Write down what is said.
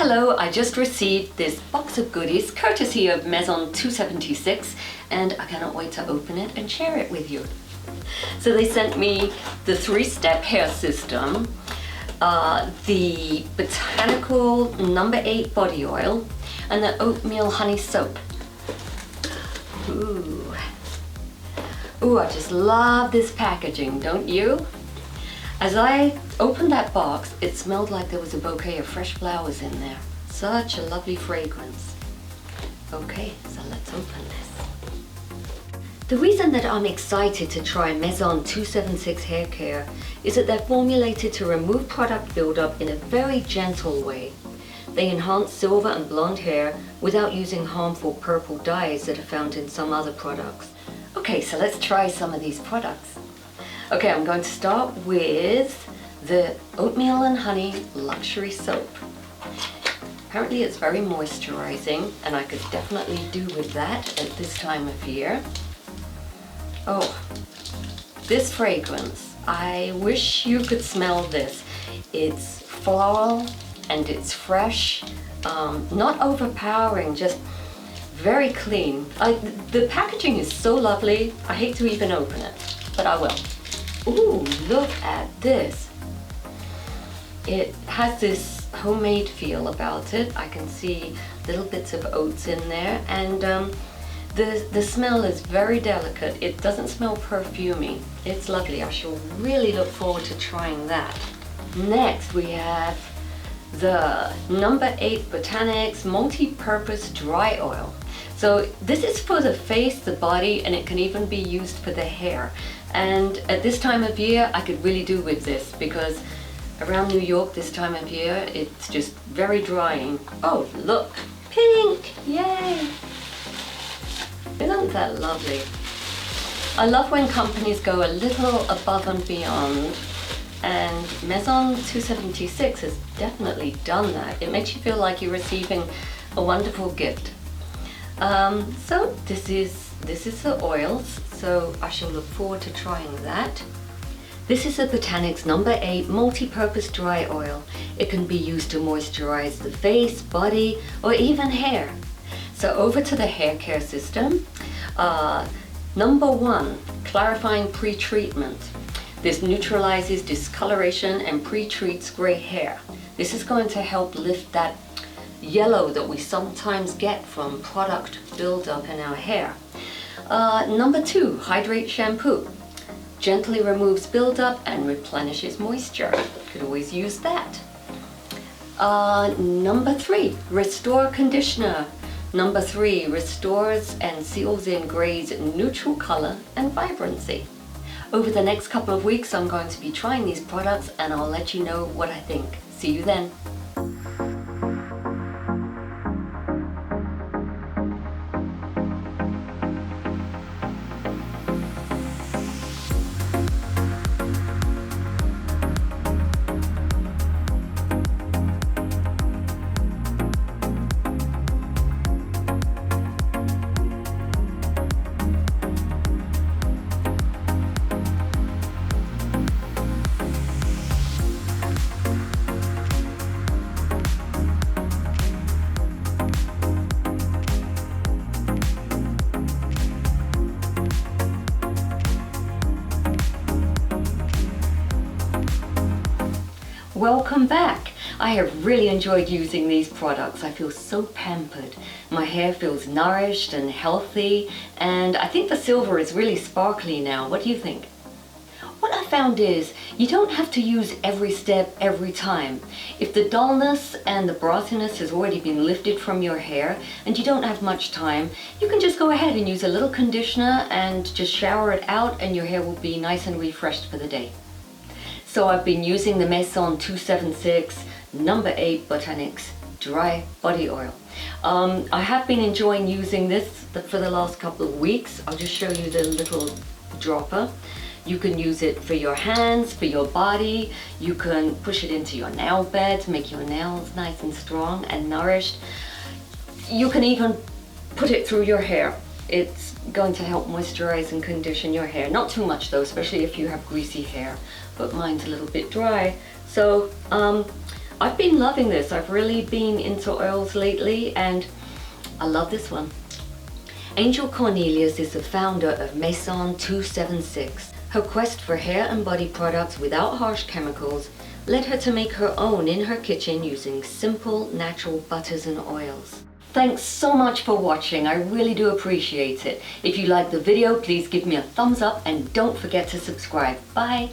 Hello, I just received this box of goodies courtesy of Maison 276 and I cannot wait to open it and share it with you. So they sent me the 3-step hair system, the Botanical No. 8 body oil and the Oatmeal honey soap. Ooh, I just love this packaging, don't you? As I opened that box, it smelled like there was a bouquet of fresh flowers in there. Such a lovely fragrance. Okay, so let's open this. The reason that I'm excited to try Maison 276 hair care is that they're formulated to remove product buildup in a very gentle way. They enhance silver and blonde hair without using harmful purple dyes that are found in some other products. Okay, so let's try some of these products. Okay, I'm going to start with the Oatmeal and Honey Luxury Soap. Apparently it's very moisturizing and I could definitely do with that at this time of year. Oh, this fragrance, I wish you could smell this. It's floral and it's fresh, not overpowering, just very clean. The packaging is so lovely, I hate to even open it, but I will. Ooh, look at this. It has this homemade feel about it. I can see little bits of oats in there and the smell is very delicate. It doesn't smell perfumey. It's lovely. I shall really look forward to trying that. Next we have the No. 8 Botanics Multi-Purpose Dry Oil. So this is for the face, the body, and it can even be used for the hair. And at this time of year, I could really do with this because around New York this time of year, it's just very drying. Oh, look, pink, yay! Isn't that lovely? I love when companies go a little above and beyond, and Maison 276 has definitely done that. It makes you feel like you're receiving a wonderful gift. So this is the oils, so I shall look forward to trying that. This is the Botanics No. 8 Multi-Purpose Dry Oil. It can be used to moisturize the face, body, or even hair. So over to the hair care system. Number 1, Clarifying Pre-Treatment. This neutralizes discoloration and pre-treats gray hair. This is going to help lift that yellow that we sometimes get from product buildup in our hair. Number 2, Hydrate Shampoo. Gently removes buildup and replenishes moisture. Could always use that. Number 3, Restore Conditioner. Number 3, restores and seals in gray's neutral color and vibrancy. Over the next couple of weeks, I'm going to be trying these products and I'll let you know what I think. See you then. Welcome back! I have really enjoyed using these products. I feel so pampered. My hair feels nourished and healthy, and I think the silver is really sparkly now. What do you think? What I found is you don't have to use every step every time. If the dullness and the brassiness has already been lifted from your hair and you don't have much time, you can just go ahead and use a little conditioner and just shower it out and your hair will be nice and refreshed for the day. So I've been using the Maison 276 No. 8 Botanics Dry Body Oil. I have been enjoying using this for the last couple of weeks. I'll just show you the little dropper. You can use it for your hands, for your body. You can push it into your nail bed to make your nails nice and strong and nourished. You can even put it through your hair. It's going to help moisturize and condition your hair. Not too much though, especially if you have greasy hair, but mine's a little bit dry. So I've been loving this. I've really been into oils lately and I love this one. Angel Cornelius is the founder of Maison 276. Her quest for hair and body products without harsh chemicals led her to make her own in her kitchen using simple, natural butters and oils. Thanks so much for watching. I really do appreciate it. If you liked the video, please give me a thumbs up and don't forget to subscribe. Bye!